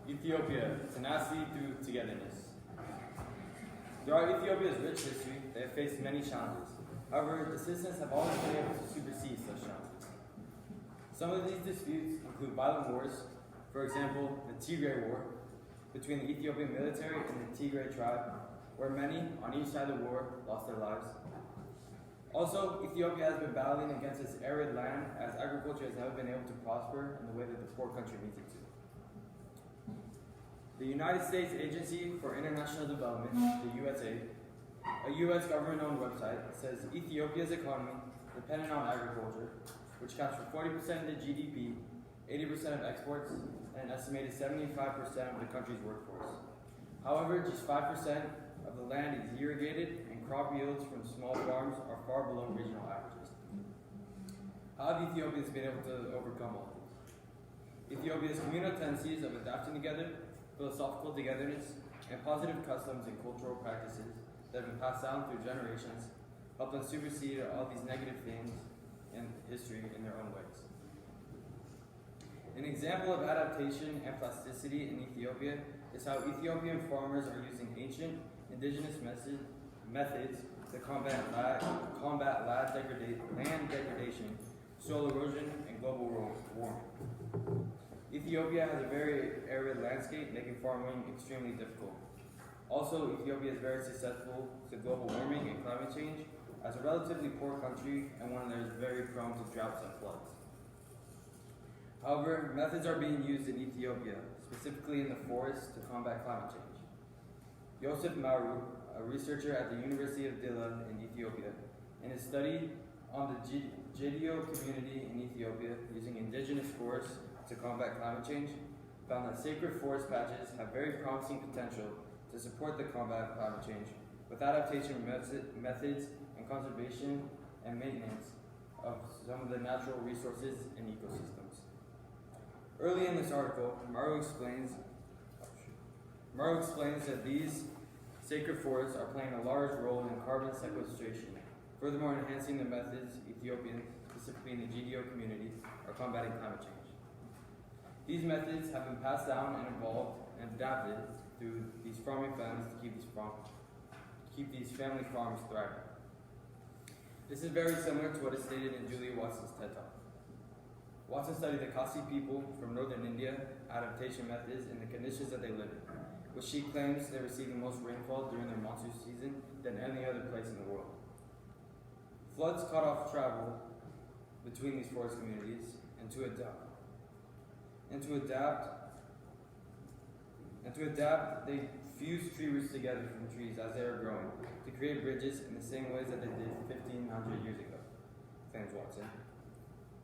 Ethiopia, tenacity through togetherness. Throughout Ethiopia's rich history, they have faced many challenges. However, the citizens have always been able to supersede such challenges. Some of these disputes include violent wars, for example, the Tigray War between the Ethiopian military and the Tigray tribe, where many on each side of the war lost their lives. Also, Ethiopia has been battling against its arid land as agriculture has never been able to prosper in the way that the poor country needs it to. The United States Agency for International Development, the USAID, a U.S. government-owned website, says Ethiopia's economy, dependent on agriculture, which accounts for 40% of the GDP, 80% of exports, and an estimated 75% of the country's workforce. However, just 5% of the land is irrigated, and crop yields from small farms are far below regional averages. How have Ethiopians been able to overcome all this? Ethiopia's communal tendencies of adapting together, philosophical togetherness, and positive customs and cultural practices that have been passed down through generations help them supersede all these negative things in history in their own ways. An example of adaptation and plasticity in Ethiopia is how Ethiopian farmers are using ancient indigenous methods to combat land degradation, soil erosion, and global warming. Ethiopia has a very arid landscape, making farming extremely difficult. Also, Ethiopia is very susceptible to global warming and climate change as a relatively poor country and one that is very prone to droughts and floods. However, methods are being used in Ethiopia, specifically in the forests, to combat climate change. Yosef Maru, a researcher at the University of Dilla in Ethiopia, in his study on the Gedio community in Ethiopia using indigenous forests to combat climate change, found that sacred forest patches have very promising potential to support the combat of climate change with adaptation methods and conservation and maintenance of some of the natural resources and ecosystems. Early in this article, Maru explains that these sacred forests are playing a large role in carbon sequestration, furthermore enhancing the methods Ethiopians, specifically in the Gedio community, are combating climate change. These methods have been passed down and evolved and adapted through these farming families to keep these family farms thriving. This is very similar to what is stated in Julia Watson's TED Talk. Watson studied the Khasi people from northern India, adaptation methods, and the conditions that they live in, which she claims they receive the most rainfall during their monsoon season than any other place in the world. Floods cut off travel between these forest communities, and to adapt, they fuse tree roots together from trees as they are growing to create bridges in the same ways that they did 1,500 years ago, claims Watson.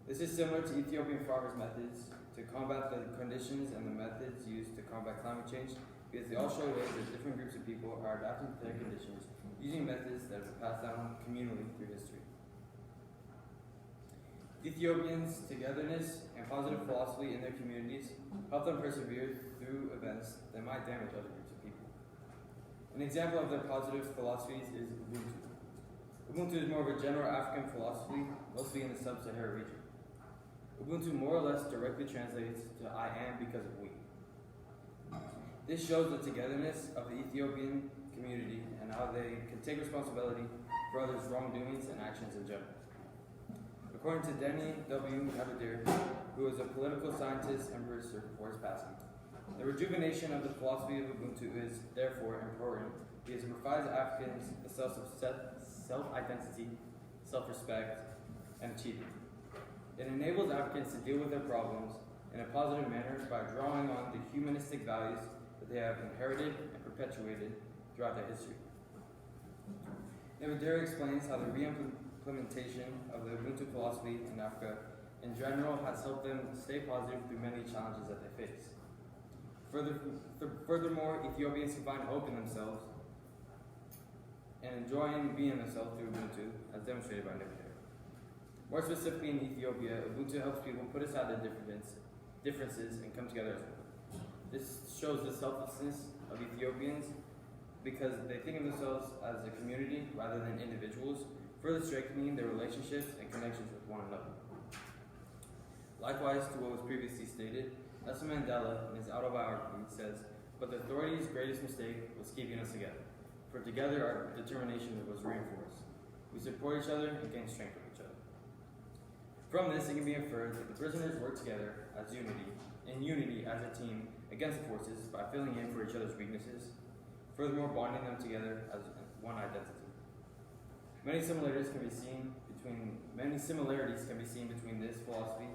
This is similar to Ethiopian farmers' methods to combat the conditions and the methods used to combat climate change, because they all show ways that different groups of people are adapting to their conditions using methods that have been passed down communally through history. Ethiopians' togetherness and positive philosophy in their communities help them persevere through events that might damage other groups of people. An example of their positive philosophies is Ubuntu. Ubuntu is more of a general African philosophy, mostly in the sub-Saharan region. Ubuntu more or less directly translates to I am because of we. This shows the togetherness of the Ethiopian community and how they can take responsibility for others' wrongdoings and actions in general. According to Denny W. Abadir, who is a political scientist and professor before his passing, the rejuvenation of the philosophy of Ubuntu is therefore important because it provides Africans a sense of self-identity, self-respect, and achievement. It enables Africans to deal with their problems in a positive manner by drawing on the humanistic values that they have inherited and perpetuated throughout their history. Abadir explains how the implementation of the Ubuntu philosophy in Africa in general has helped them stay positive through many challenges that they face. Furthermore, Ethiopians can find hope in themselves and enjoying being themselves through Ubuntu, as demonstrated by Nebuchadnezzar. More specifically in Ethiopia, Ubuntu helps people put aside their differences and come together as one. This shows the selflessness of Ethiopians because they think of themselves as a community rather than individuals, further strengthening their relationships and connections with one another. Likewise to what was previously stated, Nelson Mandela, in his autobiography, says, "But the authorities' greatest mistake was keeping us together, for together our determination was reinforced. We support each other and gain strength from each other." From this, it can be inferred that the prisoners worked together in unity as a team against the forces by filling in for each other's weaknesses, furthermore bonding them together as one identity. Many similarities can be seen between this philosophy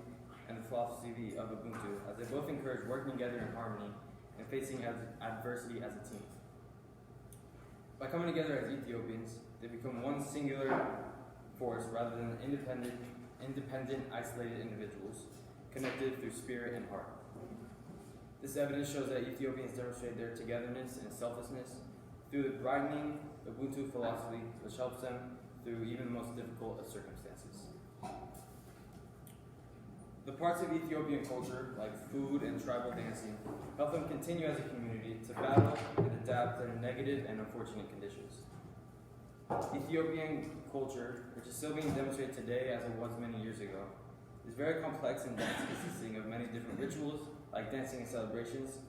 and the philosophy of Ubuntu, as they both encourage working together in harmony and facing adversity as a team. By coming together as Ethiopians, they become one singular force rather than independent, isolated individuals, connected through spirit and heart. This evidence shows that Ethiopians demonstrate their togetherness and selflessness through the broadening Ubuntu philosophy, which helps them through even the most difficult of circumstances. The parts of Ethiopian culture, like food and tribal dancing, help them continue as a community to battle and adapt to negative and unfortunate conditions. Ethiopian culture, which is still being demonstrated today as it was many years ago, is very complex and dense, consisting of many different rituals, like dancing and celebrations,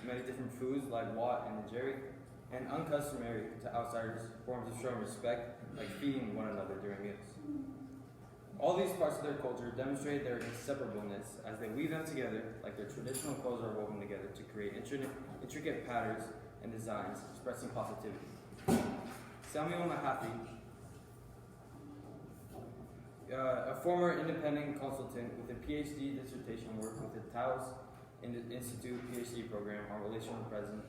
many different foods, like wat and injeri, and uncustomary to outsiders forms of showing respect, like feeding one another during meals. All these parts of their culture demonstrate their inseparableness as they weave them together like their traditional clothes are woven together to create intricate patterns and designs expressing positivity. Samuel Mahaffey, a former independent consultant with a PhD dissertation work with the Taos Institute PhD program on relational presence,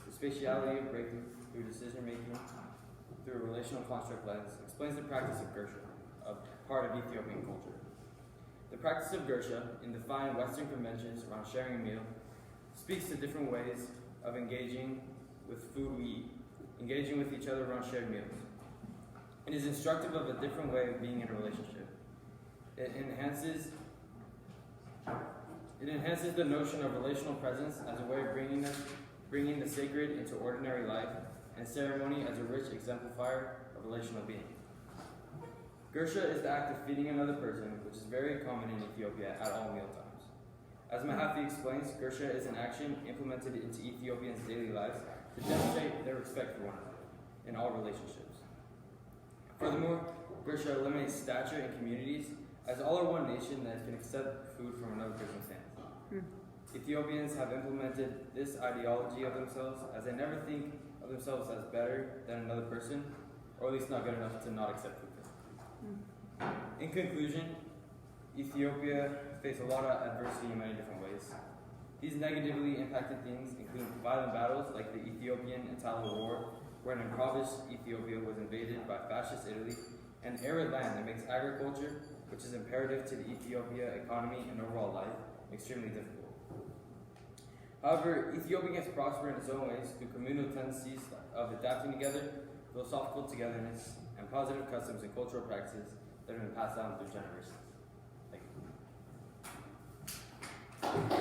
the spatiality of breakthrough through decision making through a relational construct lens, explains the practice of Gersha, a part of Ethiopian culture. The practice of Gersha, in defined Western conventions around sharing a meal, speaks to different ways of engaging with food we eat, engaging with each other around shared meals. It is instructive of a different way of being in a relationship. It enhances the notion of relational presence as a way of bringing the sacred into ordinary life, and ceremony as a rich exemplifier of relational being. Gersha is the act of feeding another person, which is very common in Ethiopia at all mealtimes. As Mahaffey explains, Gersha is an action implemented into Ethiopians' daily lives to demonstrate their respect for one another in all relationships. Furthermore, Gersha eliminates stature in communities, as all are one nation that can accept food from another person's hands. Ethiopians have implemented this ideology of themselves, as they never think of themselves as better than another person, or at least not good enough to not accept food. In conclusion, Ethiopia faced a lot of adversity in many different ways. These negatively impacted things include violent battles like the Ethiopian-Italo War, where an impoverished Ethiopia was invaded by fascist Italy, and arid land that makes agriculture, which is imperative to the Ethiopia economy and overall life, extremely difficult. However, Ethiopia gets prospered in its own ways through communal tendencies of adapting together, philosophical togetherness, and positive customs and cultural practices that have been passed down through generations. Thank you.